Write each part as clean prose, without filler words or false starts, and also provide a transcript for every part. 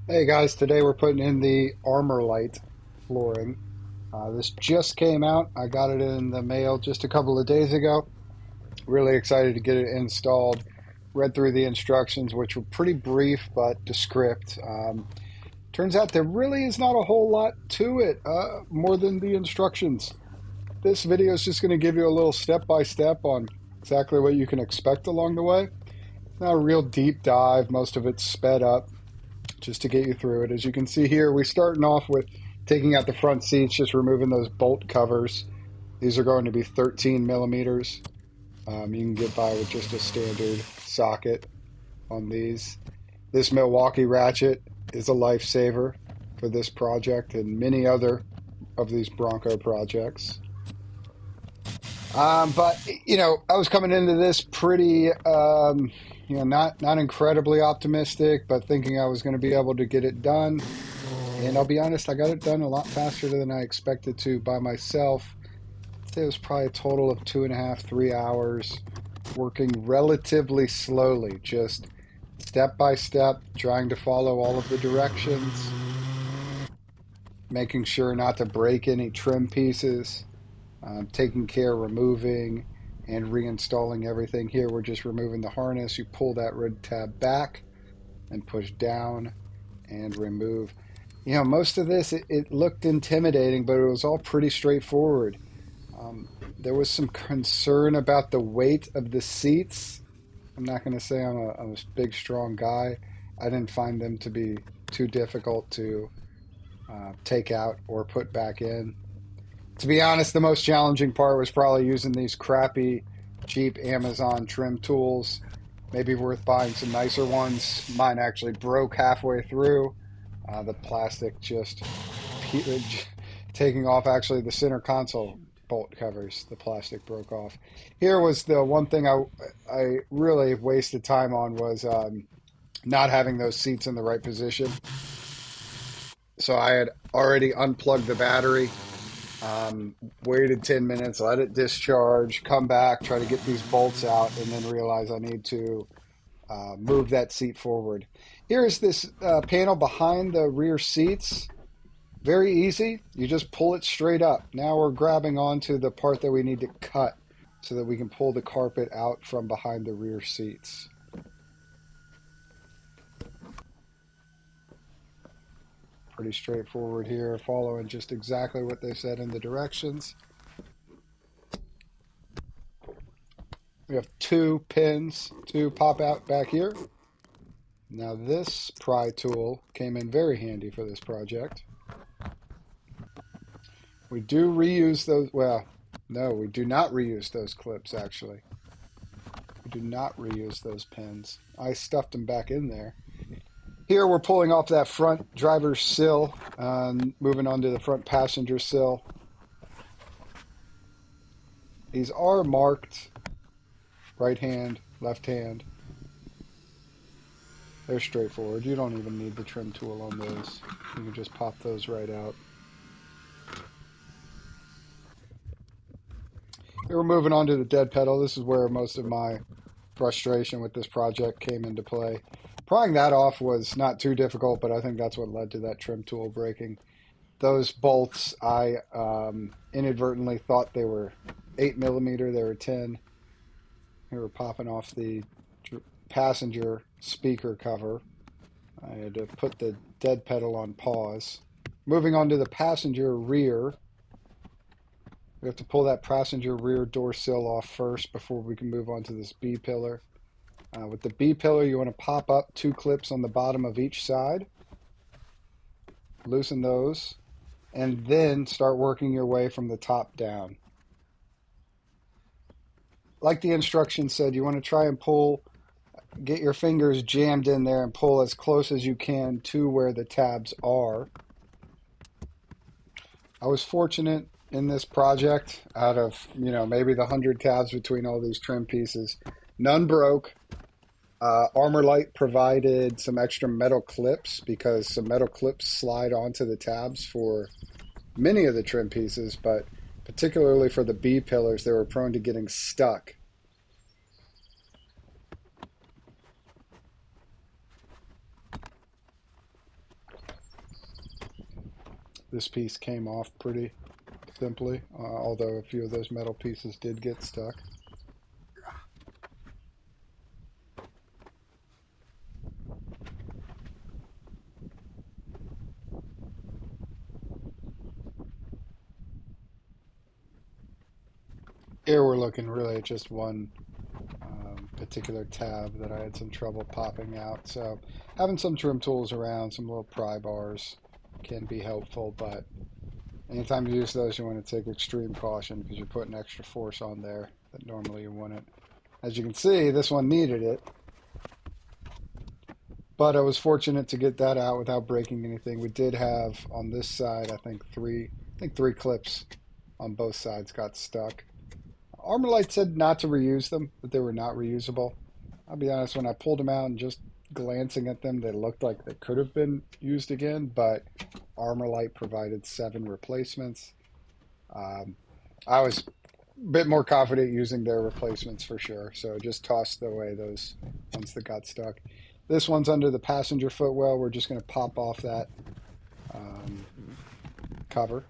Hey guys, today we're putting in the Armorlite flooring. This just came out. I got it in the mail just a couple of days ago. Really excited to get it installed. Read through the instructions, which were pretty brief but descript. Turns out there really is not a whole lot to it, more than the instructions. This video is just going to give you a little step by step on exactly what you can expect along the way. Not a real deep dive, most of it's sped up just to get you through it. As you can see here, we're starting off with taking out the front seats, just removing those bolt covers. These are going to be 13 millimeters. You can get by with just a standard socket on these. This Milwaukee ratchet is a lifesaver for this project and many other of these Bronco projects. But I was coming into this pretty, not incredibly optimistic, but thinking I was going to be able to get it done. And I'll be honest, I got it done a lot faster than I expected to by myself. I'd say it was probably a total of 2.5, 3 hours, working relatively slowly, just step by step, trying to follow all of the directions, making sure not to break any trim pieces, taking care, removing and reinstalling everything. Here, we're just removing the harness. You pull that red tab back and push down and remove. Most of this, it looked intimidating, but it was all pretty straightforward. Um, there was some concern about the weight of the seats. I'm not going to say I'm a big, strong guy. I didn't find them to be too difficult to take out or put back in. To be honest, the most challenging part was probably using these crappy, cheap Amazon trim tools. Maybe worth buying some nicer ones. Mine actually broke halfway through. The plastic just taking off actually the center console bolt covers. The plastic broke off. Here was the one thing I really wasted time on was not having those seats in the right position. So I had already unplugged the battery, waited 10 minutes, let it discharge, come back, try to get these bolts out, and then realize I need to move that seat forward. Here's this panel behind the rear seats. Very easy. You just pull it straight up. Now we're grabbing onto the part that we need to cut so that we can pull the carpet out from behind the rear seats. Pretty straightforward here, following just exactly what they said in the directions. We have two pins to pop out back here. Now this pry tool came in very handy for this project. We do reuse those, well, no, we do not reuse those clips actually. We do not reuse those pins. I stuffed them back in there. Here we're pulling off that front driver's sill and moving on to the front passenger sill. These are marked right hand, left hand. They're straightforward. You don't even need the trim tool on those. You can just pop those right out. Here we're moving on to the dead pedal. This is where most of my frustration with this project came into play. Prying that off was not too difficult, but I think that's what led to that trim tool breaking. Those bolts, I inadvertently thought they were 8 millimeter. They were 10. They were popping off the passenger speaker cover. I had to put the dead pedal on pause. Moving on to the passenger rear. We have to pull that passenger rear door sill off first before we can move on to this B pillar. With the B pillar, you want to pop up two clips on the bottom of each side. Loosen those, and then start working your way from the top down. Like the instructions said, you want to try and pull, get your fingers jammed in there and pull as close as you can to where the tabs are. I was fortunate in this project, out of maybe the 100 tabs between all these trim pieces, none broke. Armorlite provided some extra metal clips because some metal clips slide onto the tabs for many of the trim pieces, but particularly for the B pillars, they were prone to getting stuck. this piece came off pretty simply, although a few of those metal pieces did get stuck. Here we're looking really at just one particular tab that I had some trouble popping out. So having some trim tools around, some little pry bars can be helpful, but anytime you use those, you want to take extreme caution because you're putting extra force on there that normally you wouldn't. As you can see, this one needed it, but I was fortunate to get that out without breaking anything. We did have on this side, I think three clips on both sides got stuck. Armorlite said not to reuse them, that they were not reusable. I'll be honest, when I pulled them out and just glancing at them, they looked like they could have been used again, but Armorlite provided 7 replacements. I was a bit more confident using their replacements for sure, so just tossed away those ones that got stuck. This one's under the passenger footwell. We're just going to pop off that cover.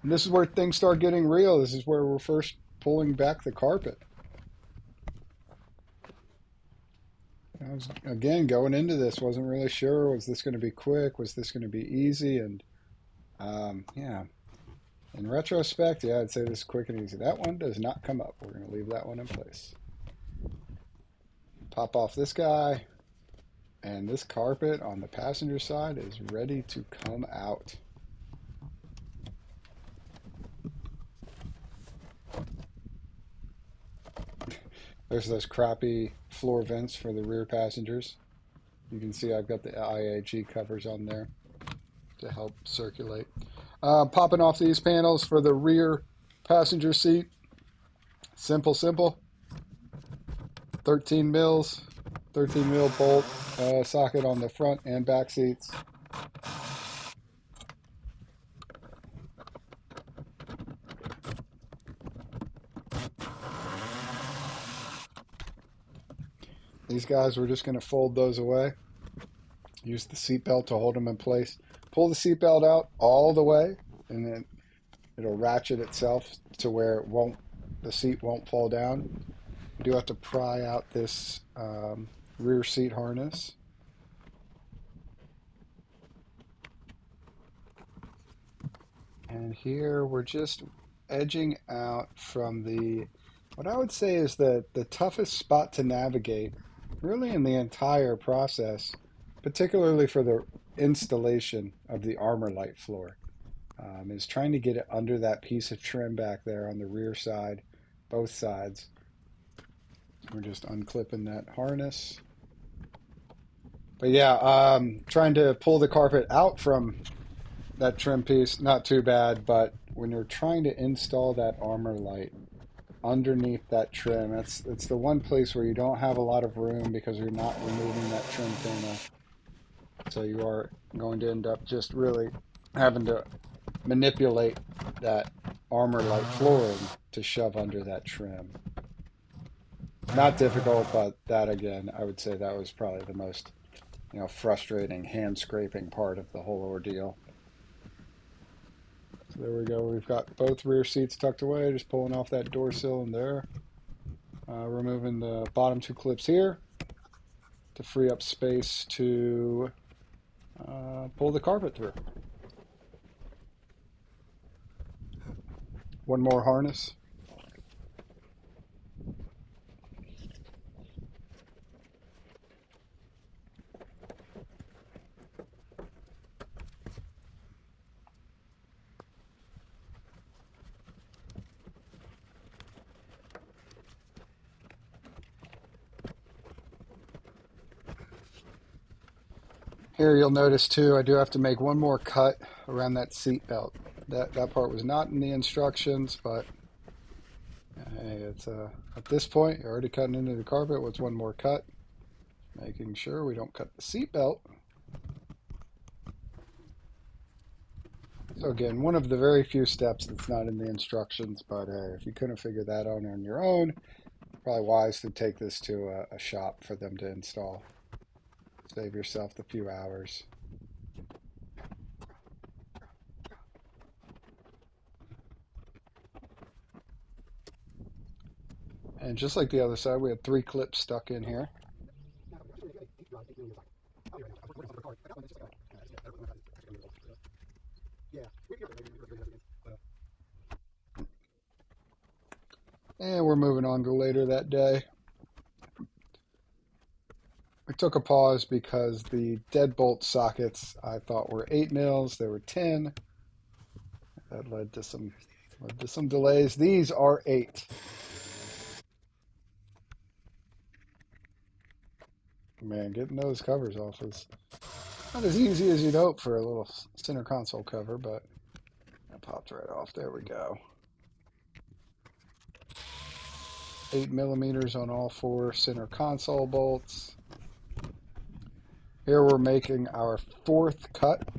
And this is where things start getting real. This is where we're first pulling back the carpet. I was, again, going into this, wasn't really sure, was this going to be quick? Was this going to be easy? And yeah, in retrospect, yeah, I'd say this is quick and easy. That one does not come up. We're going to leave that one in place. Pop off this guy, and this carpet on the passenger side is ready to come out. There's those crappy floor vents for the rear passengers. You can see I've got the IAG covers on there to help circulate. Popping off these panels for the rear passenger seat. Simple, simple. 13 mils, 13 mil bolt socket on the front and back seats. These guys, we're just going to fold those away. Use the seatbelt to hold them in place. Pull the seatbelt out all the way, and then it'll ratchet itself to where the seat won't fall down. You do have to pry out this rear seat harness. And here we're just edging out from what I would say is the toughest spot to navigate really in the entire process, particularly for the installation of the Armorlite floor, is trying to get it under that piece of trim back there on the rear side, both sides. We're just unclipping that harness. But yeah, trying to pull the carpet out from that trim piece, not too bad, but when you're trying to install that Armorlite underneath that trim, it's the one place where you don't have a lot of room because you're not removing that trim panel. So you are going to end up just really having to manipulate that Armorlite flooring to shove under that trim. Not difficult, but that again, I would say that was probably the most, frustrating hand scraping part of the whole ordeal. So there we go. We've got both rear seats tucked away, just pulling off that door sill in there. Removing the bottom 2 clips here to free up space to pull the carpet through. One more harness. Here you'll notice too, I do have to make one more cut around that seat belt. That part was not in the instructions, but hey, it's at this point you're already cutting into the carpet. What's one more cut? Making sure we don't cut the seat belt. So again, one of the very few steps that's not in the instructions, but if you couldn't figure that out on your own, probably wise to take this to a shop for them to install. Save yourself the few hours. And just like the other side, we had 3 clips stuck in here. And we're moving on to later that day. We took a pause because the deadbolt sockets I thought were 8 mils. They were 10. That led to some delays. These are 8. Man, getting those covers off is not as easy as you'd hope for a little center console cover, but that popped right off. There we go. 8 millimeters on all 4 center console bolts. Here we're making our 4th cut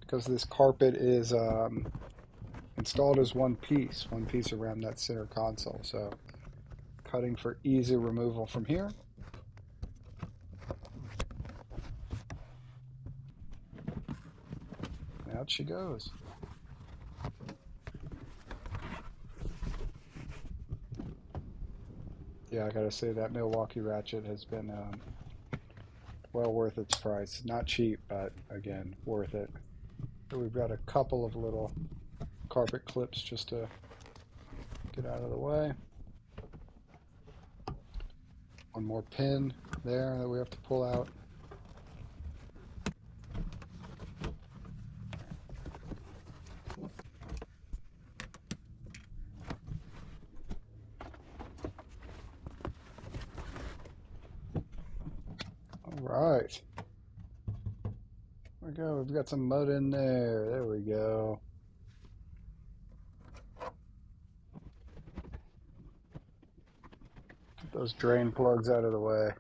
because this carpet is installed as one piece around that center console. So cutting for easy removal from here. Out she goes. Yeah, I gotta say that Milwaukee ratchet has been well worth its price. Not cheap, but again, worth it. So we've got a couple of little carpet clips just to get out of the way. One more pin there that we have to pull out. All right. There we go. We've got some mud in there. There we go. Get those drain plugs out of the way.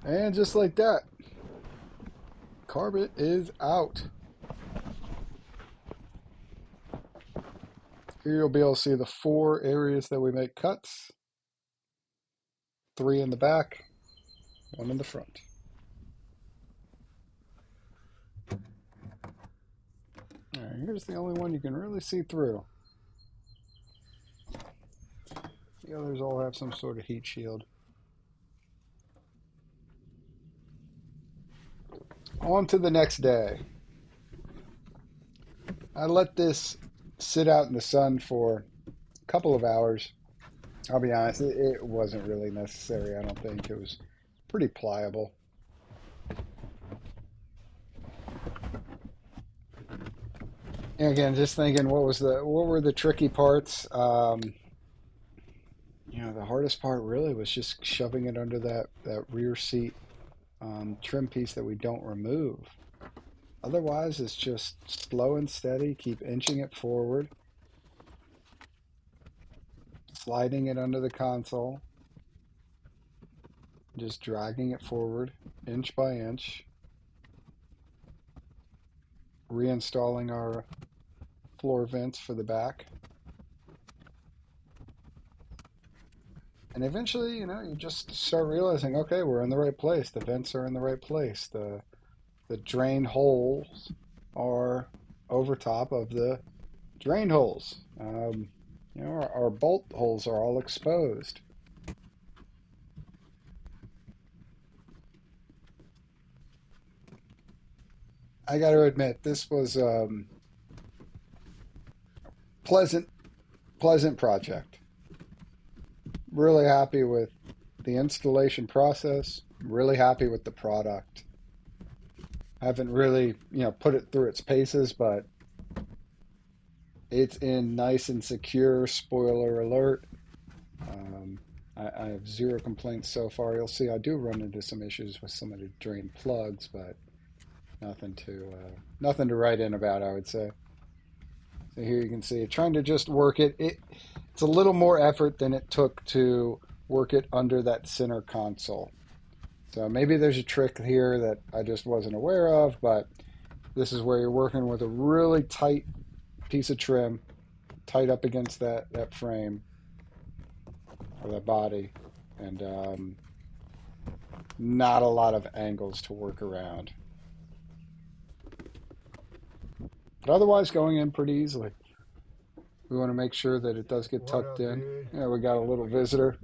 And just like that, carpet is out. Here you'll be able to see the 4 areas that we make cuts. 3 in the back, 1 in the front. All right, here's the only one you can really see through. The others all have some sort of heat shield. On to the next day. I let this sit out in the sun for a couple of hours. I'll be honest, it wasn't really necessary, I don't think. It was pretty pliable. And again, just thinking, what were the tricky parts? The hardest part really was just shoving it under that rear seat trim piece that we don't remove. Otherwise, it's just slow and steady. Keep inching it forward, sliding it under the console, just dragging it forward inch by inch, reinstalling our floor vents for the back. And eventually, you just start realizing, okay, we're in the right place. The vents are in the right place. The drain holes are over top of the drain holes. Our bolt holes are all exposed. I got to admit, this was pleasant project. Really happy with the installation process. Really happy with the product. Haven't really, put it through its paces, but it's in nice and secure. Spoiler alert. I have 0 complaints so far. You'll see I do run into some issues with some of the drain plugs, but nothing to write in about, I would say. So here you can see trying to just work it. It's a little more effort than it took to work it under that center console. So maybe there's a trick here that I just wasn't aware of, but this is where you're working with a really tight piece of trim, tight up against that frame or that body, and not a lot of angles to work around. But otherwise going in pretty easily. We want to make sure that it does get What tucked up, in. dude? Yeah, we got a little visitor.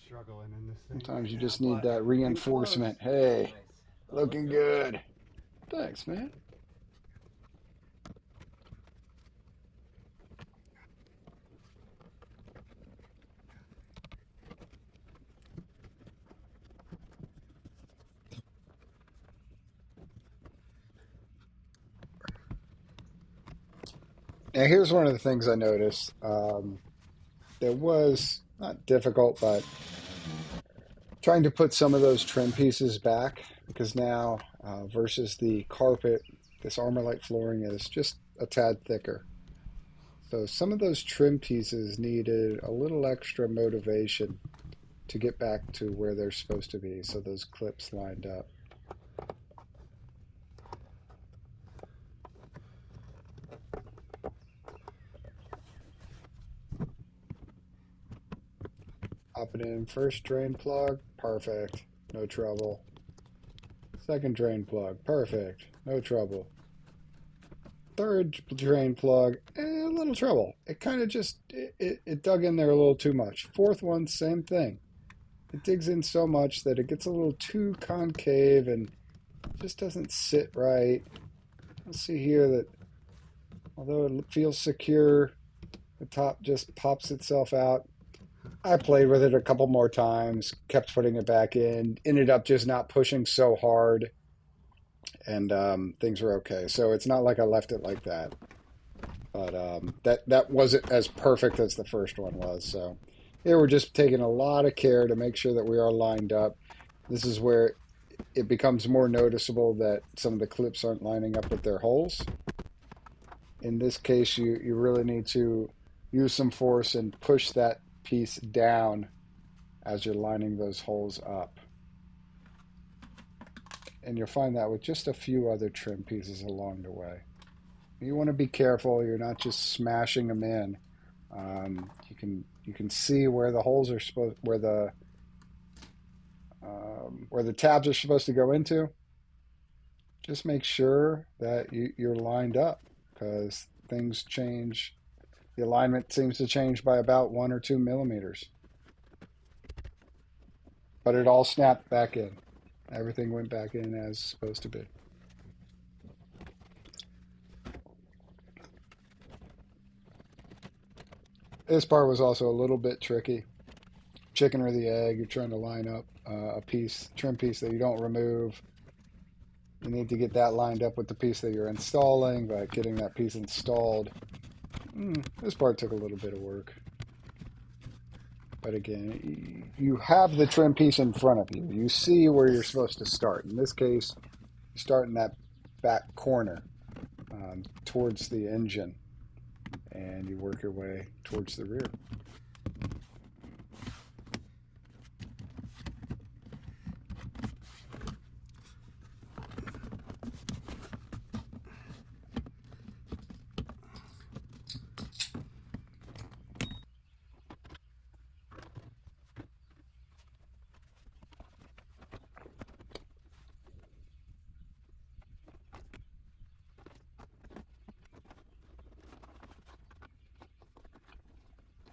Struggling in this thing Sometimes right you now, just need but that getting close. reinforcement. Hey, Nice. Looks looking good. good. Thanks, man. Now, here's one of the things I noticed. That was not difficult, but trying to put some of those trim pieces back because now, versus the carpet, this Armorlite flooring is just a tad thicker. So some of those trim pieces needed a little extra motivation to get back to where they're supposed to be, so those clips lined up. Pop it in first drain plug, perfect, no trouble. Second drain plug, perfect, no trouble. Third drain plug, a little trouble. It kind of just, it dug in there a little too much. Fourth one, same thing. It digs in so much that it gets a little too concave and just doesn't sit right. You'll see here that although it feels secure, the top just pops itself out. I played with it a couple more times, kept putting it back in, ended up just not pushing so hard, and things were okay. So it's not like I left it like that. But that wasn't as perfect as the first one was. So here we're just taking a lot of care to make sure that we are lined up. This is where it becomes more noticeable that some of the clips aren't lining up with their holes. In this case, you really need to use some force and push that piece down as you're lining those holes up. And you'll find that with just a few other trim pieces along the way. You want to be careful. You're not just smashing them in. You can see where the holes are supposed, where the tabs are supposed to go into. Just make sure that you're lined up because things change. The alignment seems to change by about 1 or 2 millimeters, but it all snapped back in. Everything went back in as supposed to be. This part was also a little bit tricky. Chicken or the egg, you're trying to line up a piece, trim piece that you don't remove. You need to get that lined up with the piece that you're installing by getting that piece installed. This part took a little bit of work. But again, you have the trim piece in front of you. You see where you're supposed to start. In this case, you start in that back corner towards the engine, and you work your way towards the rear.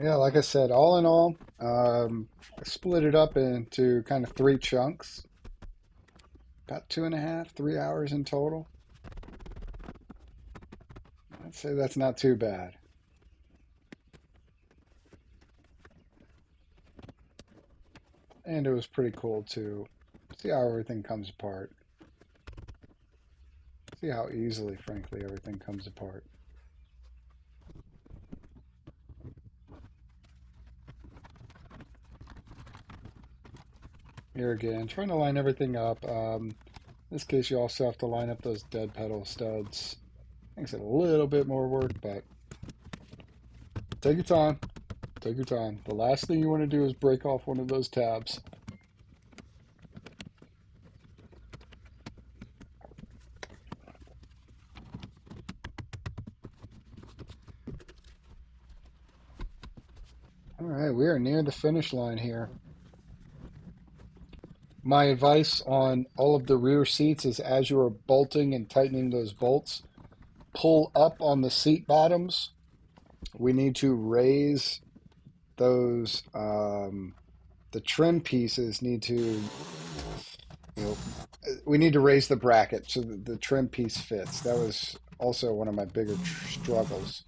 Yeah, like I said, all in all, I split it up into kind of 3 chunks, about 2.5, 3 hours in total. I'd say that's not too bad. And it was pretty cool to see how everything comes apart. See how easily, frankly, everything comes apart. Here again, trying to line everything up. In this case, you also have to line up those dead pedal studs. Makes it a little bit more work, but take your time. Take your time. The last thing you want to do is break off one of those tabs. All right, we are near the finish line here. My advice on all of the rear seats is as you are bolting and tightening those bolts, pull up on the seat bottoms we need to raise those, the trim pieces need to, we need to raise the bracket so that the trim piece fits. That was also one of my bigger struggles.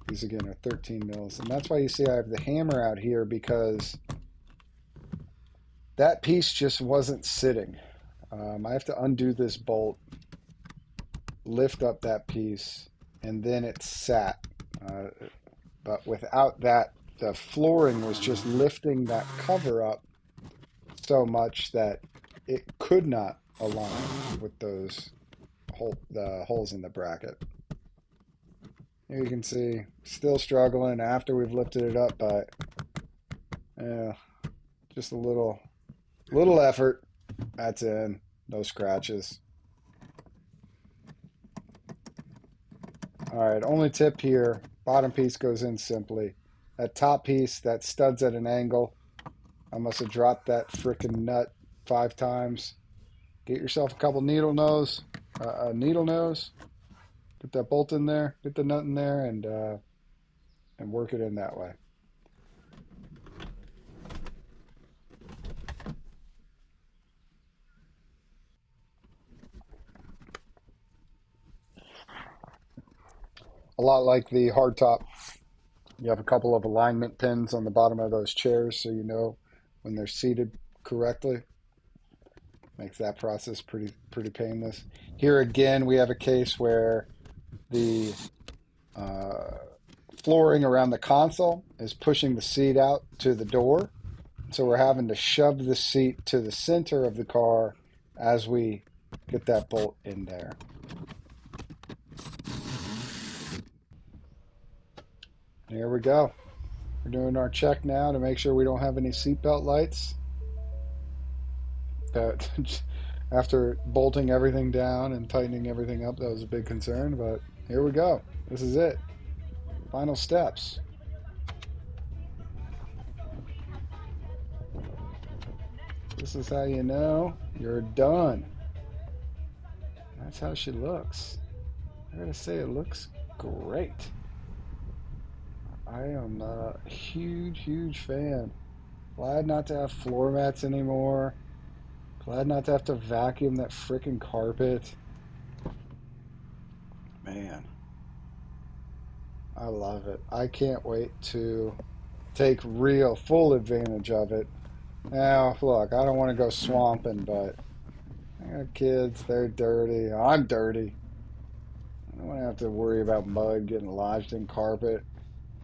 These again are 13 mils, and that's why you see I have the hammer out here, because that piece just wasn't sitting. I have to undo this bolt, lift up that piece, and then it sat. But without that, the flooring was just lifting that cover up so much that it could not align with the holes in the bracket. Here you can see, still struggling after we've lifted it up, but yeah, just a little effort. That's in. No scratches. All right, only tip here. Bottom piece goes in simply. That top piece, that stud's at an angle. I must have dropped that frickin' nut 5 times. Get yourself a couple needle nose. Get that bolt in there. Get the nut in there, and work it in that way. A lot like the hardtop. You have a couple of alignment pins on the bottom of those chairs so you know when they're seated correctly. Makes that process pretty painless. Here again, we have a case where the flooring around the console is pushing the seat out to the door. So we're having to shove the seat to the center of the car as we get that bolt in there. Here we go. We're doing our check now to make sure we don't have any seatbelt lights. That after bolting everything down and tightening everything up, that was a big concern, but here we go. This is it. Final steps. This is how you know you're done. That's how she looks. I gotta say, it looks great. I am a huge fan. Glad not to have floor mats anymore. Glad not to have to vacuum that frickin' carpet. Man, I love it. I can't wait to take real full advantage of it. Now, look, I don't want to go swamping, but I got kids. They're dirty. I'm dirty. I don't want to have to worry about mud getting lodged in carpet.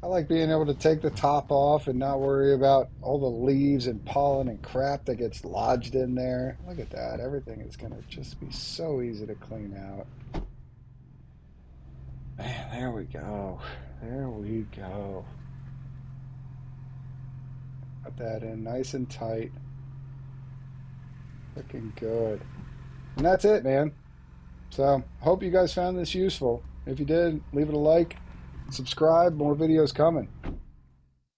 I like being able to take the top off and not worry about all the leaves and pollen and crap that gets lodged in there. Look at that. Everything is going to just be so easy to clean out. Man, there we go. There we go. Got that in nice and tight. Looking good. And that's it, man. So, hope you guys found this useful. If you did, leave it a like. Subscribe. More videos coming.